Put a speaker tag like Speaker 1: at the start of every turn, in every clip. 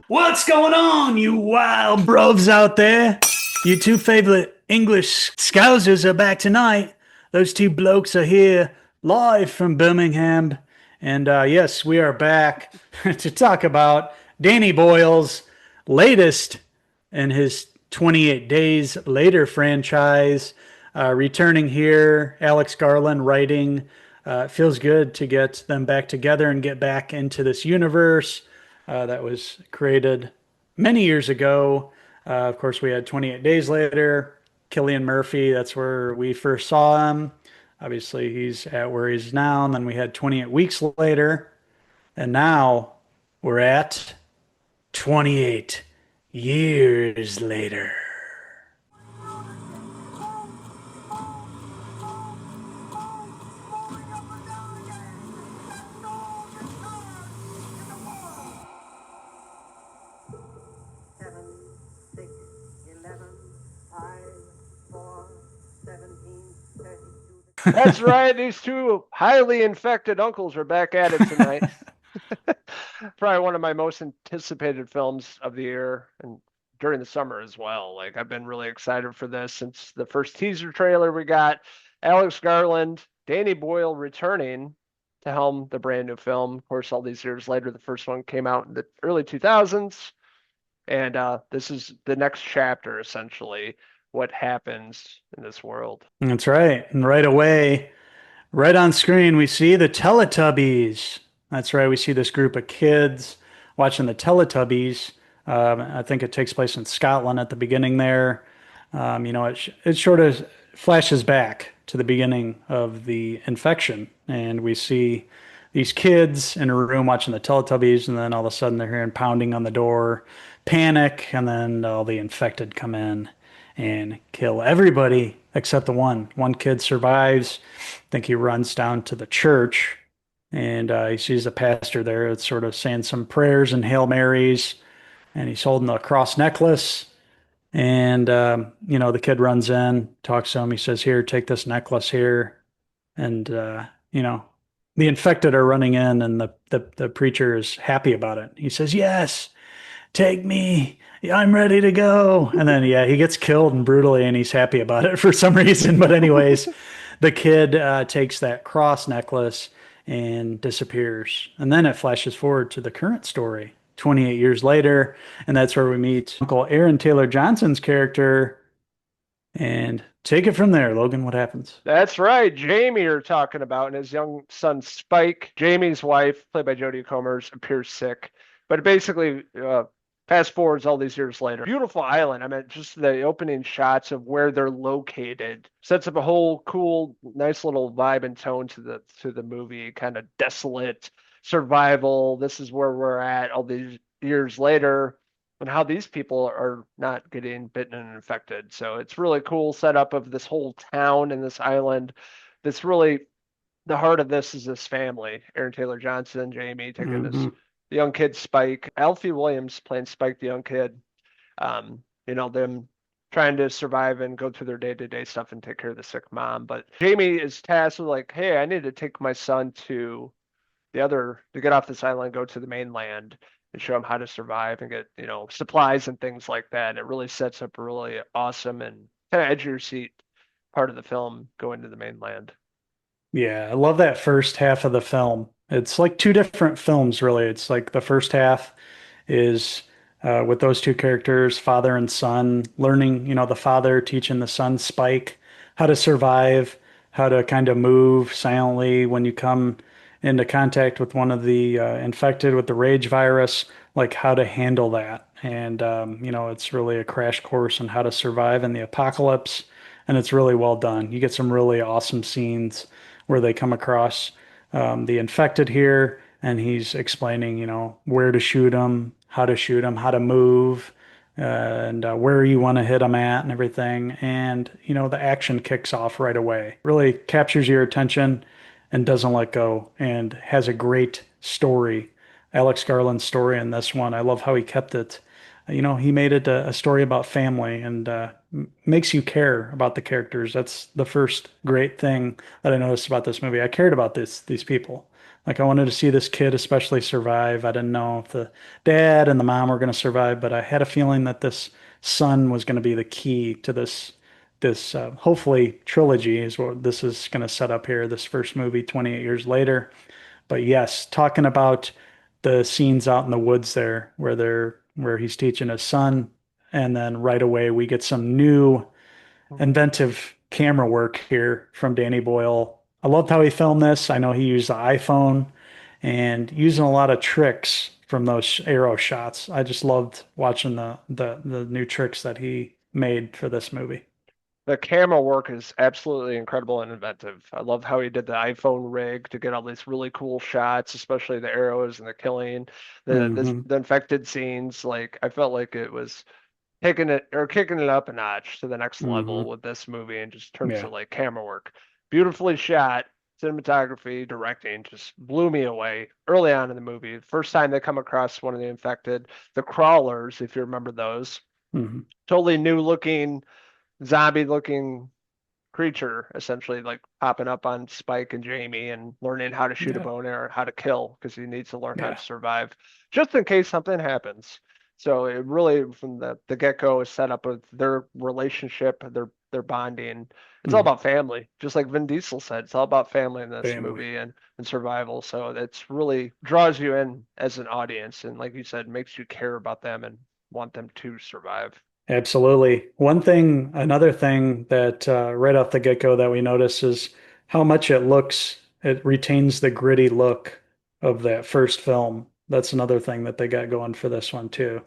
Speaker 1: What's going on, you wild brovs out there? You two favorite English scousers are back tonight. Those two blokes are here live from Birmingham. And yes, we are back to talk about Danny Boyle's latest in his 28 Days Later franchise. Returning here, Alex Garland writing. It feels good to get them back together and get back into this universe that was created many years ago. Of course, we had 28 Days Later, Killian Murphy. That's where we first saw him. Obviously, he's at where he's now. And then we had 28 Weeks Later. And now we're at 28 Years Later.
Speaker 2: Seven, six, 11, 5, 4, 17, 32.
Speaker 3: That's right. These two highly infected uncles are back at it tonight. Probably one of my most anticipated films of the year and during the summer as well. Like I've been really excited for this since the first teaser trailer we got. Alex Garland, Danny Boyle returning to helm the brand new film. Of course, all these years later, the first one came out in the early 2000s. And this is the next chapter, essentially, what happens in this world.
Speaker 1: That's right. And right away, right on screen, we see the Teletubbies. That's right. We see this group of kids watching the Teletubbies. I think it takes place in Scotland at the beginning there. It sort of flashes back to the beginning of the infection, and we see these kids in a room watching the Teletubbies, and then all of a sudden they're hearing pounding on the door, panic, and then all the infected come in and kill everybody except the one. One kid survives. I think he runs down to the church and he sees the pastor there. It's sort of saying some prayers and Hail Marys, and he's holding a cross necklace. And the kid runs in, talks to him. He says, "Here, take this necklace here." And the infected are running in, and the preacher is happy about it. He says, "Yes, take me. I'm ready to go." And then, yeah, he gets killed and brutally, and he's happy about it for some reason. But anyways, the kid takes that cross necklace and disappears. And then it flashes forward to the current story, 28 years later, and that's where we meet Uncle Aaron Taylor Johnson's character. And take it from there, Logan. What happens?
Speaker 3: That's right. Jamie you're talking about, and his young son Spike. Jamie's wife, played by Jodie Comer, appears sick. But it basically fast forwards all these years later. Beautiful island. I mean, just the opening shots of where they're located sets up a whole cool, nice little vibe and tone to the movie. Kind of desolate survival. This is where we're at all these years later, and how these people are not getting bitten and infected. So it's really cool setup of this whole town and this island. That's really the heart of this is this family. Aaron Taylor Johnson, Jamie taking this
Speaker 1: Mm-hmm.
Speaker 3: the young kid Spike, Alfie Williams playing Spike the young kid. Them trying to survive and go through their day-to-day stuff and take care of the sick mom. But Jamie is tasked with like, hey, I need to take my son to get off this island, go to the mainland and show him how to survive and get, supplies and things like that. And it really sets up a really awesome and kind of edge of your seat part of the film going to the mainland.
Speaker 1: Yeah, I love that first half of the film. It's like two different films, really. It's like the first half is with those two characters, father and son, learning, the father teaching the son, Spike, how to survive, how to kind of move silently when you come into contact with one of the infected with the rage virus, like how to handle that. And, it's really a crash course on how to survive in the apocalypse. And it's really well done. You get some really awesome scenes where they come across the infected here, and he's explaining, where to shoot them, how to move, and where you want to hit them at, and everything. And the action kicks off right away. Really captures your attention and doesn't let go, and has a great story. Alex Garland's story in this one, I love how he kept it. He made it a story about family and makes you care about the characters. That's the first great thing that I noticed about this movie. I cared about these people. Like I wanted to see this kid especially survive. I didn't know if the dad and the mom were going to survive, but I had a feeling that this son was going to be the key to this hopefully trilogy is what this is going to set up here. This first movie, 28 years later. But yes, talking about the scenes out in the woods there where he's teaching his son, and then right away we get some new inventive camera work here from Danny Boyle. I loved how he filmed this. I know he used the iPhone and using a lot of tricks from those arrow shots. I just loved watching the new tricks that he made for this movie.
Speaker 3: The camera work is absolutely incredible and inventive. I love how he did the iPhone rig to get all these really cool shots, especially the arrows and the killing,
Speaker 1: Hmm.
Speaker 3: the infected scenes. Like I felt like it was taking it or kicking it up a notch to the next level
Speaker 1: Hmm.
Speaker 3: with this movie in just terms
Speaker 1: Yeah.
Speaker 3: of like camera work. Beautifully shot, cinematography, directing just blew me away early on in the movie. The first time they come across one of the infected, the crawlers, if you remember those,
Speaker 1: Hmm.
Speaker 3: totally new looking, zombie looking creature essentially like popping up on Spike and Jamie and learning how to shoot a
Speaker 1: Yeah.
Speaker 3: bow and arrow, how to kill because he needs to learn how to
Speaker 1: Yeah.
Speaker 3: survive just in case something happens. So it really from the get-go is set up with their relationship, their bonding. It's all
Speaker 1: Hmm.
Speaker 3: about family, just like Vin Diesel said. It's all about family in this
Speaker 1: Family.
Speaker 3: movie and survival. So it's really draws you in as an audience and like you said, makes you care about them and want them to survive.
Speaker 1: Absolutely. Another thing that right off the get-go that we notice is how much it retains the gritty look of that first film. That's another thing that they got going for this one too.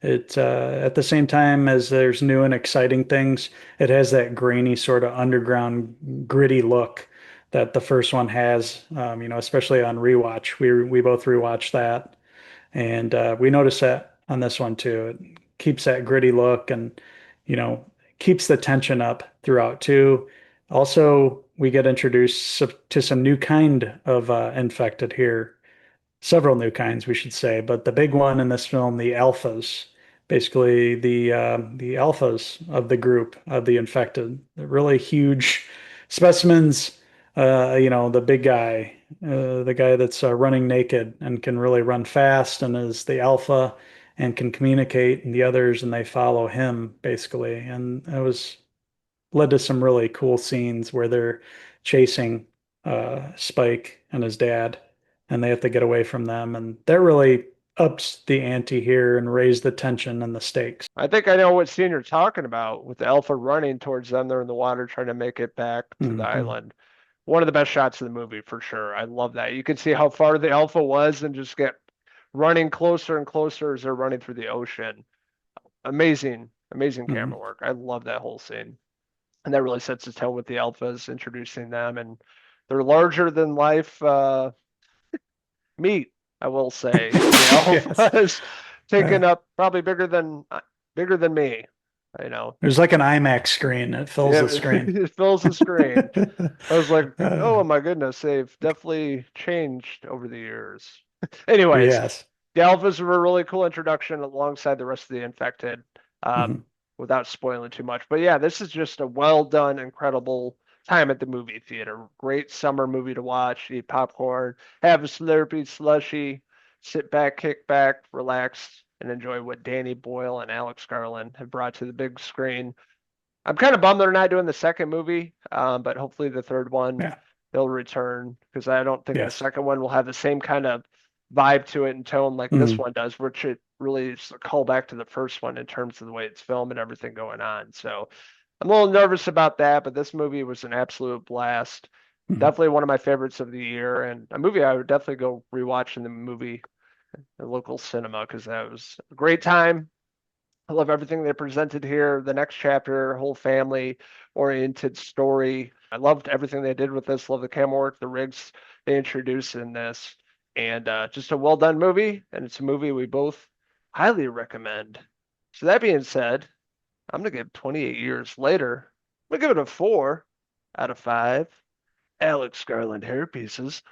Speaker 1: At the same time as there's new and exciting things, it has that grainy sort of underground gritty look that the first one has. Especially on rewatch. We both rewatched that, and we noticed that on this one too. It keeps that gritty look and, you know, keeps the tension up throughout too. Also, we get introduced to some new kind of infected here. Several new kinds, we should say, but the big one in this film, the alphas, basically the alphas of the group of the infected, the really huge specimens. The big guy, the guy that's running naked and can really run fast and is the alpha and can communicate, and the others, and they follow him basically. And it was led to some really cool scenes where they're chasing Spike and his dad, and they have to get away from them, and that really ups the ante here and raised the tension and the stakes.
Speaker 3: I think I know what scene you're talking about with the Alpha running towards them. They're in the water trying to make it back to the
Speaker 1: Hmm.
Speaker 3: island. One of the best shots of the movie for sure. I love that. You can see how far the Alpha was and just get running closer and closer as they're running through the ocean. Amazing, amazing
Speaker 1: Hmm.
Speaker 3: camera work. I love that whole scene. And that really sets the tone with the Alphas, introducing them. And they're larger than life meat, I will say. The
Speaker 1: Yes.
Speaker 3: Alphas taking
Speaker 1: Uh,
Speaker 3: up probably bigger than me, you know.
Speaker 1: there's like an IMAX screen. It fills
Speaker 3: Yeah,
Speaker 1: the screen.
Speaker 3: it fills the screen. I was like,
Speaker 1: Uh,
Speaker 3: oh my goodness, they've definitely changed over the years. Anyways,
Speaker 1: yes.
Speaker 3: the Alphas were a really cool introduction alongside the rest of the infected,
Speaker 1: Hmm.
Speaker 3: without spoiling too much. But yeah, this is just a well done, incredible time at the movie theater. Great summer movie to watch, eat popcorn, have a Slurpee slushy, sit back, kick back, relax, and enjoy what Danny Boyle and Alex Garland have brought to the big screen. I'm kind of bummed they're not doing the second movie, but hopefully the third one
Speaker 1: Yeah.
Speaker 3: they'll return because I don't think the
Speaker 1: Yes.
Speaker 3: second one will have the same kind of vibe to it and tone like this
Speaker 1: Hmm.
Speaker 3: one does, which it really is a call back to the first one in terms of the way it's filmed and everything going on. So I'm a little nervous about that, but this movie was an absolute blast.
Speaker 1: Hmm.
Speaker 3: Definitely one of my favorites of the year, and a movie I would definitely go rewatch in the movie, the local cinema, because that was a great time. I love everything they presented here. The next chapter, whole family oriented story. I loved everything they did with this. Love the camera work, the rigs they introduced in this, and just a well done movie. And it's a movie we both highly recommend. So that being said, I'm gonna give 28 years later. I'm gonna give it a 4 out of 5. Alex Garland hair pieces.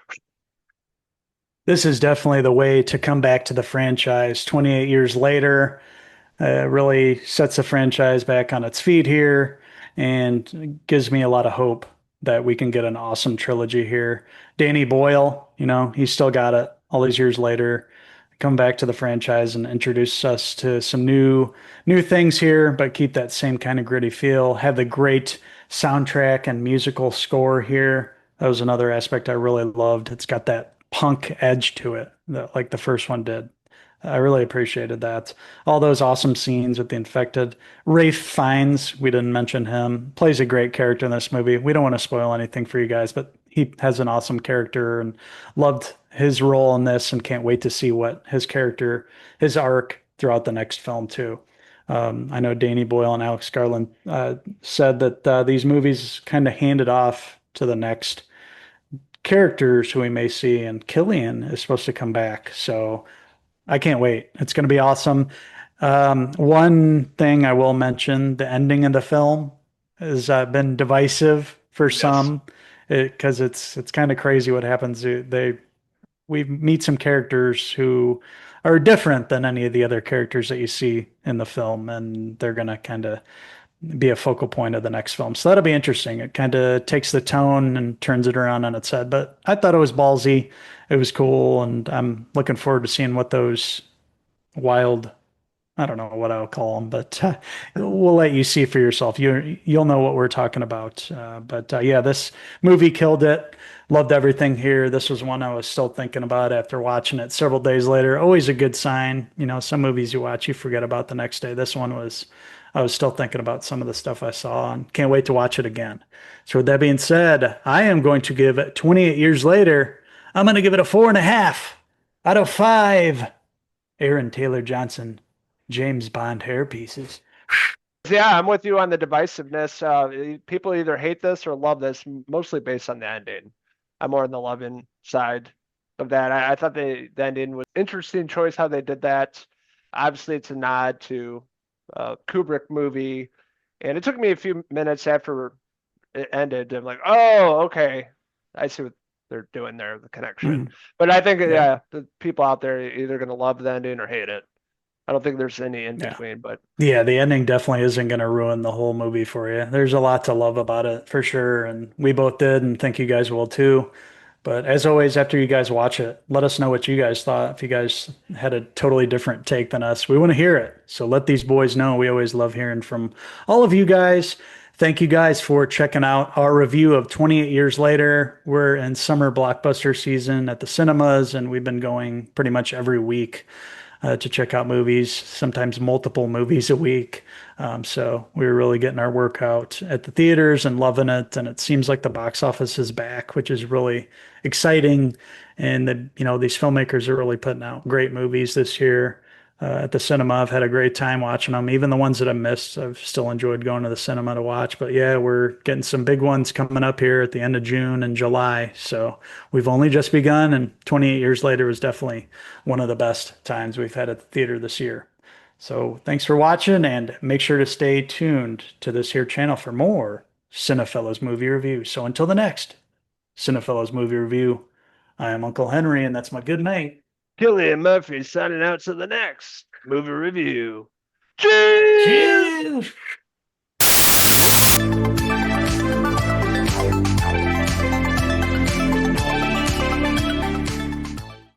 Speaker 1: This is definitely the way to come back to the franchise 28 years later. Really sets the franchise back on its feet here and gives me a lot of hope that we can get an awesome trilogy here. Danny Boyle, he's still got it all these years later. Come back to the franchise and introduce us to some new things here, but keep that same kind of gritty feel. Have the great soundtrack and musical score here. That was another aspect I really loved. It's got that punk edge to it, like the first one did. I really appreciated that. All those awesome scenes with the infected. Rafe Fiennes, we didn't mention him, plays a great character in this movie. We don't want to spoil anything for you guys, but he has an awesome character and loved his role in this and can't wait to see what his character, his arc throughout the next film too. I know Danny Boyle and Alex Garland said that these movies kind of handed off to the next characters who we may see, and Killian is supposed to come back. So I can't wait. It's going to be awesome. One thing I will mention, the ending of the film has been divisive for
Speaker 3: Yes.
Speaker 1: some because it's kind of crazy what happens. We meet some characters who are different than any of the other characters that you see in the film, and they're going to kind of be a focal point of the next film. So that'll be interesting. It kind of takes the tone and turns it around on its head. But I thought it was ballsy. It was cool, and I'm looking forward to seeing what those wild, I don't know what I'll call them, but we'll let you see for yourself. You'll know what we're talking about. But yeah, this movie killed it. Loved everything here. This was one I was still thinking about after watching it several days later. Always a good sign. Some movies you watch, you forget about the next day. This one was, I was still thinking about some of the stuff I saw and can't wait to watch it again. So with that being said, I am going to give it 28 years later. I'm going to give it a 4.5 out of 5 Aaron Taylor Johnson James Bond hairpieces.
Speaker 3: Yeah, I'm with you on the divisiveness. People either hate this or love this, mostly based on the ending. I'm more on the loving side of that. I thought the ending was interesting choice how they did that. Obviously, it's a nod to Kubrick movie, and it took me a few minutes after it ended. I'm like, oh, okay, I see what they're doing there, the connection.
Speaker 1: Mm,
Speaker 3: But I think,
Speaker 1: yeah,
Speaker 3: yeah, the people out there are either going to love the ending or hate it. I don't think there's any in
Speaker 1: yeah.
Speaker 3: between, but
Speaker 1: Yeah, the ending definitely isn't going to ruin the whole movie for you. There's a lot to love about it for sure. And we both did, and think you guys will too. But as always, after you guys watch it, let us know what you guys thought. If you guys had a totally different take than us, we want to hear it. So let these boys know. We always love hearing from all of you guys. Thank you guys for checking out our review of 28 Years Later. We're in summer blockbuster season at the cinemas, and we've been going pretty much every week to check out movies, sometimes multiple movies a week. So we were really getting our work out at the theaters and loving it. And it seems like the box office is back, which is really exciting. And these filmmakers are really putting out great movies this year. At the cinema, I've had a great time watching them. Even the ones that I missed, I've still enjoyed going to the cinema to watch. But yeah, we're getting some big ones coming up here at the end of June and July. So we've only just begun, and 28 years later was definitely one of the best times we've had at the theater this year. So thanks for watching, and make sure to stay tuned to this here channel for more Cinephellas movie reviews. So until the next Cinephellas movie review, I am Uncle Henry, and that's my good mate.
Speaker 3: Killian Murphy signing out to the next movie review. Cheers!
Speaker 1: Cheers!